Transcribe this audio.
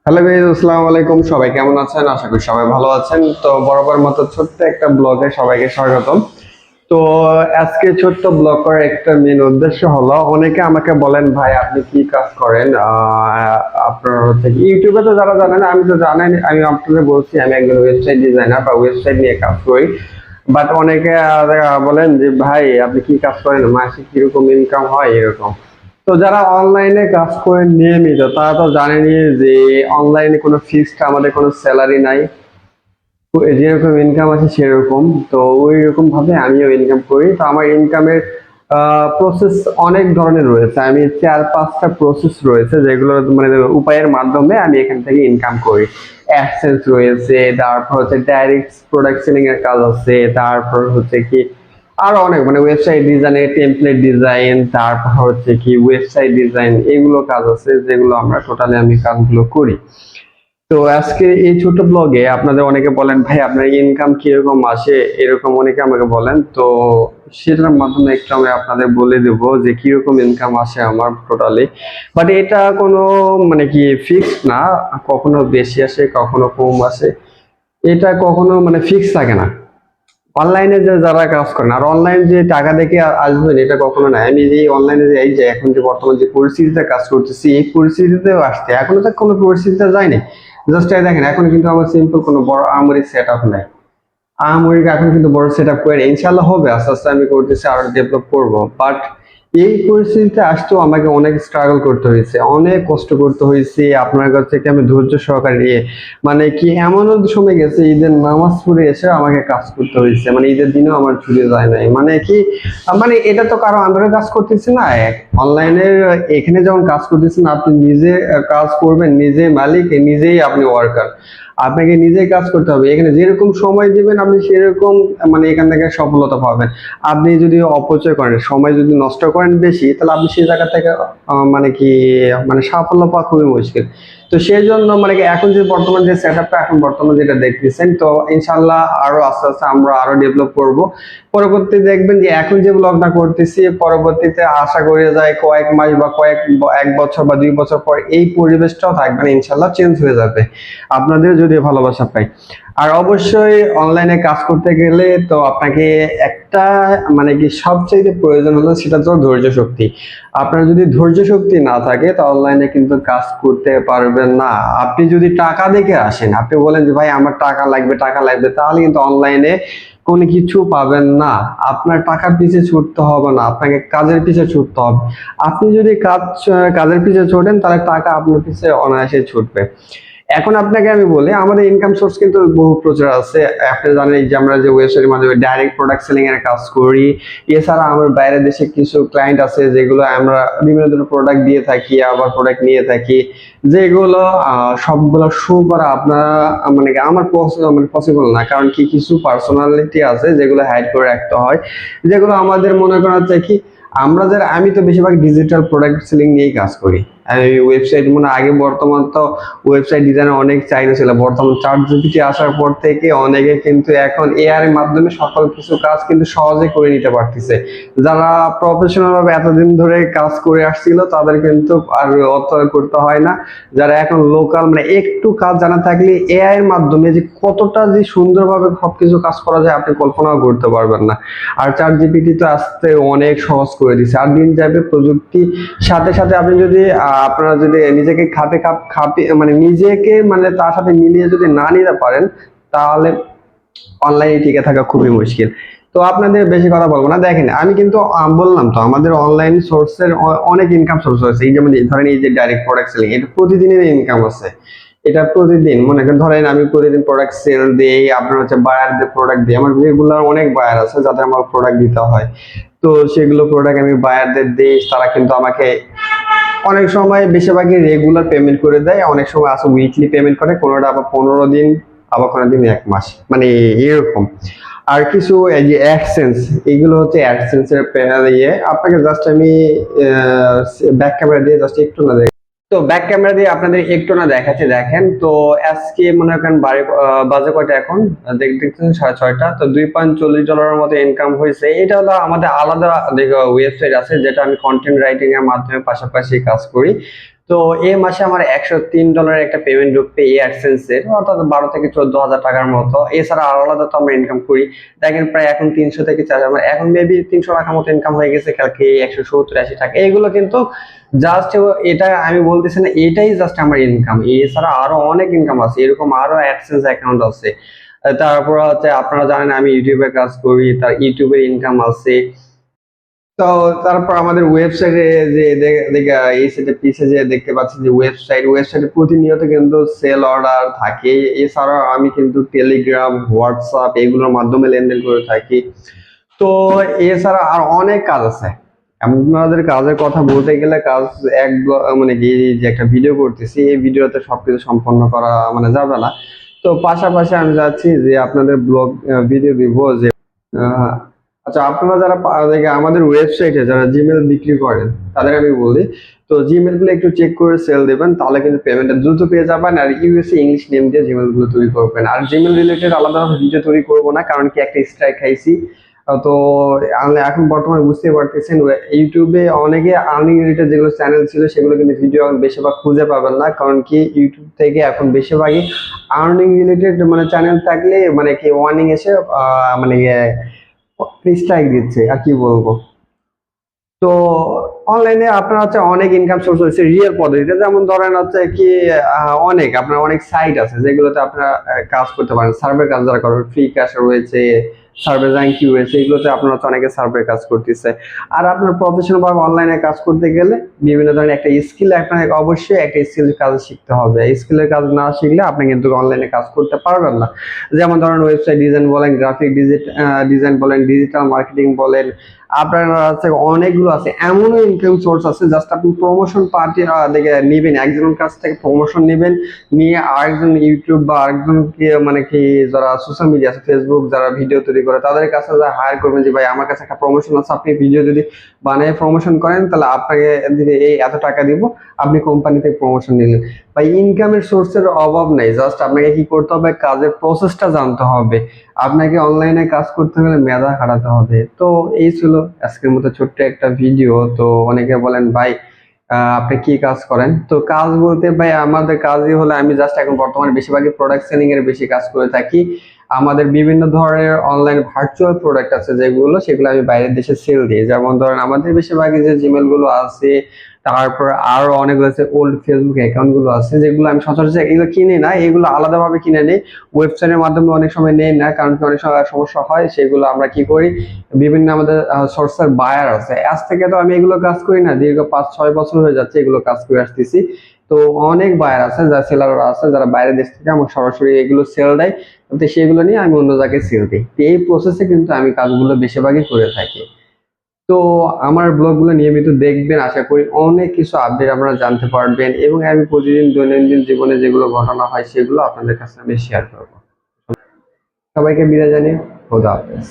Hello guys, আসসালামু আলাইকুম। সবাই কেমন আছেন? আশা করি সবাই ভালো আছেন। তো বরাবর মতো ছোট্ট একটা ব্লগে সবাইকে স্বাগতম। তো আজকে ছোট্ট ব্লগ করার একটা মেন উদ্দেশ্য হলো, অনেকে আমাকে বলেন ভাই আপনি কি কাজ করেন। আপনার হচ্ছে ইউটিউবে তো যারা জানেন, আমি তো জানেন, আমি আপনাদের বলছি আমি একজন ওয়েবসাইট ডিজাইনার বা ওয়েবসাইট নিয়ে কাজ করি। বাট অনেকে বলেন যে ভাই আপনি কি কাজ করেন, মাসে কিরকম ইনকাম হয় এরকম। তো যারা অনলাইনে কাজ করে নিয়মিত তারা তো জানেনই যে অনলাইনে কোনো ফিক্সড আমাদের কোনো স্যালারি নাই। তো যেরকম ইনকাম আছে সেরকম। তো ওই রকম ভাবে আমিও ইনকাম করি। তো আমার ইনকামের প্রসেস অনেক ধরনের রয়েছে। আমি ৪-৫টা প্রসেস রয়েছে যেগুলো মানে উপায়ের মাধ্যমে আমি এখান থেকে ইনকাম করি। অ্যাডসেন্স রয়েছে, তারপর হচ্ছে ডাইরেক্ট প্রোডাক্ট সেলিং এর কাজ আছে, তারপর হচ্ছে কি আরো অনেক মানে ওয়েবসাইট ডিজাইনের টেমপ্লেট ডিজাইন, তারপর হচ্ছে কি ওয়েবসাইট ডিজাইন, এগুলো কাজ আছে যেগুলো আমরা টোটালি আমি কাজগুলো করি। তো আজকে এই ছোট ব্লগে আপনাদের অনেকে বলেন ভাই আপনার ইনকাম কিরকম আসে, এরকম অনেকে আমাকে বলেন। তো সেটার মাধ্যমে একটু আমি আপনাদের বলে দেব যে কিরকম ইনকাম আসে আমার টোটালি। বাট এটা কোনো মানে কি ফিক্সড না, কখনো বেশি আসে কখনো কম আসে। এটা কখনো মানে ফিক্স থাকে না। অনলাইনে যে যারা কাজ করেন আর অনলাইন যে টাকা দেখে আসবেন এটা কখনো না। আমি যে অনলাইনে যে এই যে এখন যে বর্তমান যে পরিস্থিতিতে কাজ করতেছি এই পরিস্থিতিতেও আসছে, এখনো তো কোনো পরিস্থিতিতে যায়নি। জাস্ট দেখেন এখন কিন্তু আমার সিম্পল কোনো বড় আহামরি সেট আপ নাই। আহামরি এখন কিন্তু বড় সেট আপ করে ইনশাল্লাহ হবে, আস্তে আস্তে আমি করতেছি, আরো ডেভেলপ করবো। বাট এই পরিস্থিতিতে আসতেও আমাকে অনেক স্ট্রাগল করতে হয়েছে, অনেক কষ্ট করতে হয়েছে। আপনার কাছ থেকে আমি ধৈর্য সহকারে নিয়ে মানে কি এমনও সময় গেছে ঈদের নামাজ পড়ে এসে আমাকে কাজ করতে হয়েছে, মানে ঈদের দিনও আমার ছুটি যায় নাই। মানে কি মানে এটা তো কারো আন্ডারে কাজ করতেছি না। অনলাইনের এখানে যখন কাজ করতেছেন আপনি নিজে কাজ করবেন, নিজে মালিক, নিজেই আপনি ওয়ার্কার। আপনাকে নিজেই কাজ করতে হবে। এখানে যেরকম সময় দিবেন আপনি সেরকম মানে এখান থেকে সফলতা পাবেন। আপনি যদি অপচয় করেন, সময় যদি নষ্ট করেন বেশি, তাহলে আপনি সেই জায়গা থেকে মানে কি মানে সাফল্য পাওয়া খুবই মুশকিল। তো সেই জন্য মানে কি এখন যে বর্তমান যে সেট আপটা এখন বর্তমানে যেটা দেখতেছেন, তো ইনশাল্লাহ আরো আস্তে আস্তে আমরা আরো ডেভেলপ করব। পরবর্তী দেখবেন যে এখন যে ব্লগটা করতেছি পরবর্তীতে আশা করি যায় কয়েক মাস বা এক বছর বা 2 বছর পর এই পরিবেশটাও থাকবে না, ইনশাল্লাহ চেঞ্জ হয়ে যাবে আপনাদের যদি ভালোবাসা পাই। আর অবশ্যই অনলাইনে কাজ করতে গেলে তো আপনাকে একটা মানে কি সবচেয়ে প্রয়োজন হলো সেটা তো ধৈর্য শক্তি। আপনার যদি ধৈর্য শক্তি না থাকে তো অনলাইনে কিন্তু কাজ করতে পারবেন না। আপনি যদি টাকা দেখে আসেন, আপনি বলেন যে ভাই আমার টাকা লাগবে টাকা লাগবে, তাহলে কিন্তু অনলাইনে কোনো কিছু পাবেন না। আপনার টাকার পিছে ছুটতে হবে না, আপনাকে কাজের পিছে ছুটতে হবে। আপনি যদি কাজের পিছে ছোটেন তাহলে টাকা আপনার পিছে অনায়াসে ছুটবে। এখন আপনাকে আমি বলি আমাদের ইনকাম সোর্স কিন্তু বহু প্রচার আছে। আপনি জানেন যে আমরা যে ওয়েবসাইটের মাধ্যমে ডাইরেক্ট প্রোডাক্ট সেলিং এর কাজ করি। এছাড়া আমার বাইরের দেশে কিছু ক্লায়েন্ট আছে যেগুলো আমরা বিভিন্ন ধরনের প্রোডাক্ট দিয়ে থাকি, আবার প্রোডাক্ট নিয়ে থাকি, যেগুলো সবগুলো শো করা আপনারা মানে কি আমার মানে পসিবল না। কারণ কি কিছু পার্সোনালিটি আছে যেগুলো হাইড করে রাখতে হয়, যেগুলো আমাদের মনে করা যায় কি আমি তো বেশিরভাগ ডিজিটাল প্রোডাক্ট সেলিং নিয়েই কাজ করি। আমি ওয়েবসাইট মানে আগে বর্তমান তো ওয়েবসাইট ডিজাইনের অনেক চাহিদা ছিল। বর্তমান চ্যাট জিপিটি আসার পর থেকে অনেকে কিন্তু এখন এআই এর মাধ্যমে সকল কিছু কাজ কিন্তু সহজে করে নিতে পারতেছে। যারা প্রফেশনাল ভাবে এতদিন ধরে কাজ করে আসছিল তাদের কিন্তু আর অত করতে হয় না। যারা এখন লোকাল মানে একটু কাজ জানা থাকলে এআই এর মাধ্যমে যে কতটা যে সুন্দরভাবে সবকিছু কাজ করা যায় আপনি কল্পনাও করতে পারবেন না। আর চ্যাট জিপিটি তো আসতে অনেক সহজ করে দিচ্ছে। আর দিন যাবে প্রযুক্তি সাথে সাথে আপনি যদি আপনারা যদি নিজেকে খাপে মানে নিজেকে মানে তার সাথে মিলিয়ে যদি না নিতে পারেন তাহলে অনলাইনে টিকে থাকা খুবই মুশকিল। তো আপনাদের বেশি কথা বলবো না। দেখেন আমি কিন্তু বললাম তো আমাদের অনলাইন সোর্সের অনেক ইনকাম সোর্স আছে। এই যেমন ধরেন এই যে ডাইরেক্ট প্রোডাক্ট সেলিং, এটা প্রতিদিনের ইনকাম আছে। এটা প্রতিদিন মনে করেন ধরেন আমি প্রতিদিন প্রোডাক্ট সেল দিই, আপনার হচ্ছে বায়ারদের প্রোডাক্ট দিই। আমার রেগুলার অনেক বায়ার আছে যাদের আমার প্রোডাক্ট দিতে হয়। তো সেগুলো প্রোডাক্ট আমি বায়ারদের দিই, তারা কিন্তু আমাকে অনেক সময় বেশিরভাগই রেগুলার পেমেন্ট করে দেয়, অনেক সময় আছে উইকলি পেমেন্ট করে, কোনোটা আবার 15 দিন, আবার কোনো দিন 1 মাস, মানে এরকম। আর কিছু এই যে অ্যাডসেন্স, এগুলো হচ্ছে অ্যাডসেন্স এর ইয়ে। আপনাকে জাস্ট আমি ব্যাক ক্যামেরা দিয়ে জাস্ট একটু না তো ব্যাক ক্যামেরা দিয়ে আপনাদের একটু না দেখাচ্ছি। দেখেন তো আজকে মনে করেন বাজে কয়টা এখন দেখতেছেন 6:30। তো $2.40 মতো ইনকাম হয়েছে। এটা হলো আমাদের আলাদা ওয়েবসাইট আছে যেটা আমি কন্টেন্ট রাইটিং এর মাধ্যমে পাশাপাশি কাজ করি। তো এই মাসে আমার $103 একটা পেমেন্ট ঢুকবে এই অ্যাডসেন্সের, অর্থাৎ 12 থেকে 14 হাজার টাকার মতো। এছাড়া আর আলাদা তো আমরা ইনকাম করি, দেখেন প্রায় এখন 300 থেকে 400, আমার এখন মেবি 300 টাকার মতো ইনকাম হয়ে গেছে, কালকে 170-80 টাকা। এইগুলো কিন্তু জাস্ট, এটা আমি বলতেছি না এটাই জাস্ট আমার ইনকাম, এছাড়া আরো অনেক ইনকাম আছে, এরকম আরো অ্যাডসেন্স অ্যাকাউন্ট আছে। তারপর হচ্ছে আপনারা জানেন আমি ইউটিউবে কাজ করি, তার ইউটিউবের ইনকাম আছে। তো তারপর আমাদের ওয়েবসাইটে যে দেখে এই সাইডে পিছে যে দেখতে পাচ্ছি যে ওয়েবসাইটে প্রতিনিয়ত কিন্তু সেল অর্ডার থাকে। এছাড়াও আমি কিন্তু টেলিগ্রাম, হোয়াটসঅ্যাপ এগুলোর মাধ্যমে লেনদেন করে থাকি। তো এছাড়া আর অনেক কাজ আছে। আপনাদের কাজের কথা বলতে গেলে কাজ মানে কি, যে একটা ভিডিও করতেছি এই ভিডিওতে সবকিছু সম্পন্ন করা মানে যাবে না। তো পাশাপাশি আমি চাচ্ছি যে আপনাদের ব্লগ ভিডিও দিব যে আহ, আচ্ছা, আপনারা যারা দেখে আমাদের ওয়েবসাইটে যারা জিমেল বিক্রি করেন তাদের আমি বলি, তো জিমেল গুলো একটু চেক করে সেল দেবেন, তাহলে কিন্তু পেমেন্টটা দ্রুত পেয়ে যাবেন। আর ইউএসএ ইংলিশ নেম দিয়ে জিমেল গুলো তৈরি করবেন। আর জিমেল রিলেটেড আলাদা ভিডিও তৈরি করবো না, কারণ কি একটা স্ট্রাইক খাইছি। তো এখন বর্তমানে বুঝতে পারতেছেন ইউটিউবে অনেকে আর্নিং রিলেটেড যেগুলো চ্যানেল ছিল সেগুলো কিন্তু ভিডিও বেশিরভাগ খুঁজে পাবেন না, কারণ কি ইউটিউব থেকে এখন বেশিরভাগই আর্নিং রিলেটেড মানে চ্যানেল থাকলে মানে কি ওয়ার্নিং এসে মানে স্ট্রাইক দিচ্ছে, আর কি বলবো। তো অনলাইনে আপনার হচ্ছে অনেক ইনকাম সোর্স হচ্ছে রিয়েল পদ্ধতিতে, যেমন ধরেন হচ্ছে কি অনেক আপনার অনেক সাইট আছে যেগুলোতে আপনারা কাজ করতে পারেন, সার্ভে কাজ যারা করেন, ফ্রি ক্যাশ রয়েছে, সার্ভে র্যাঙ্কি রয়েছে, এগুলোতে আপনার হচ্ছে অনেকে সার্ভে কাজ করতেছে। আর আপনার প্রফেশনাল ভাবে অনলাইনে কাজ করতে গেলে বিভিন্ন ধরনের একটা স্কিল, আপনাকে অবশ্যই একটা স্কিল কাজ শিখতে হবে। স্কিলের কাজ না শিখলে আপনি কিন্তু অনলাইনে কাজ করতে পারবেন না। যেমন ধরেন ওয়েবসাইট ডিজাইন বলেন, গ্রাফিক ডিজাইন বলেন, ডিজিটাল মার্কেটিং বলেন, আপনার আছে অনেকগুলো আছে, এমনও ইনকাম সোর্স আছে জাস্ট আপনি প্রমোশন পার্টি দেখে নিবেন, একজনের কাছ থেকে প্রমোশন নেবেন, নিয়ে আরেকজন ইউটিউব বা আরেকজন মানে কি যারা সোশ্যাল মিডিয়া আছে, ফেসবুক যারা ভিডিও তৈরি করে তাদের কাছে হায়ার করবেন যে ভাই আমার কাছে একটা প্রমোশন আছে, আপনি ভিডিও যদি বানিয়ে প্রমোশন করেন তাহলে আপনাকে এই এত টাকা দিব, আপনি কোম্পানি থেকে প্রমোশন নিলেন। ভাই ইনকামের সোর্সের অভাব নেই, জাস্ট আপনাকে কি করতে হবে, কাজের প্রসেসটা জানতে হবে। আপনাকে অনলাইনে কাজ করতে গেলে মেধা খাটাতে হবে। তো এই ছিল আজকের মতো ছোট্ট একটা ভিডিও। তো অনেকে বলেন ভাই আপনি কি কাজ করেন? তো কাজ বলতে ভাই আমাদের কাজই হলো, আমি জাস্ট এখন বর্তমানে বেশিরভাগই প্রোডাক্ট সেলিং এর বেশি কাজ করে থাকি। আমাদের বিভিন্ন ধরনের অনলাইন ভার্চুয়াল প্রোডাক্ট আছে সেগুলো আমি বাইরের দেশে সেল দিই। যেমন ধরেন আমাদের বেশিরভাগই যে জিমেল গুলো আছে, তারপর আরো অনেকগুলো আছে ওল্ড ফেসবুক অ্যাকাউন্ট গুলো আছে যেগুলো আমি সচরাচর এগুলো কিনে না, এগুলো আলাদাভাবে কিনে নিই, ওয়েবসাইটের মাধ্যমে অনেক সময় নেই না, কারণ কি অনেক সময় সমস্যা হয়। সেগুলো আমরা কি করি, বিভিন্ন আমাদের সোর্সের বায়ার আছে, আজ থেকে তো আমি এগুলো কাজ করি না, দীর্ঘ 5-6 বছর হয়ে যাচ্ছে এগুলো কাজ করে আসতেছি। তো অনেক বায়ার আছে, যারা সেলাররা আছে যারা বাইরের দেশ থেকে আমার সরাসরি এগুলো সেল দেয়, তো সেগুলো নিয়ে আমি অন্য জায়গায় সেল দিই। তো এই প্রসেসে কিন্তু আমি কাজগুলো বেশিরভাগই করে থাকি। তো আমার ব্লগগুলো নিয়মিত দেখবেন, আশা করি অনেক কিছু আপডেট আপনারা জানতে পারবেন, এবং আমি প্রতিদিন দৈনন্দিন জীবনে যেগুলো ঘটনা হয় সেগুলো আপনাদের কাছে আমি শেয়ার করবো। সবাইকে বিদায় জানিয়ে খোদা হাফেজ।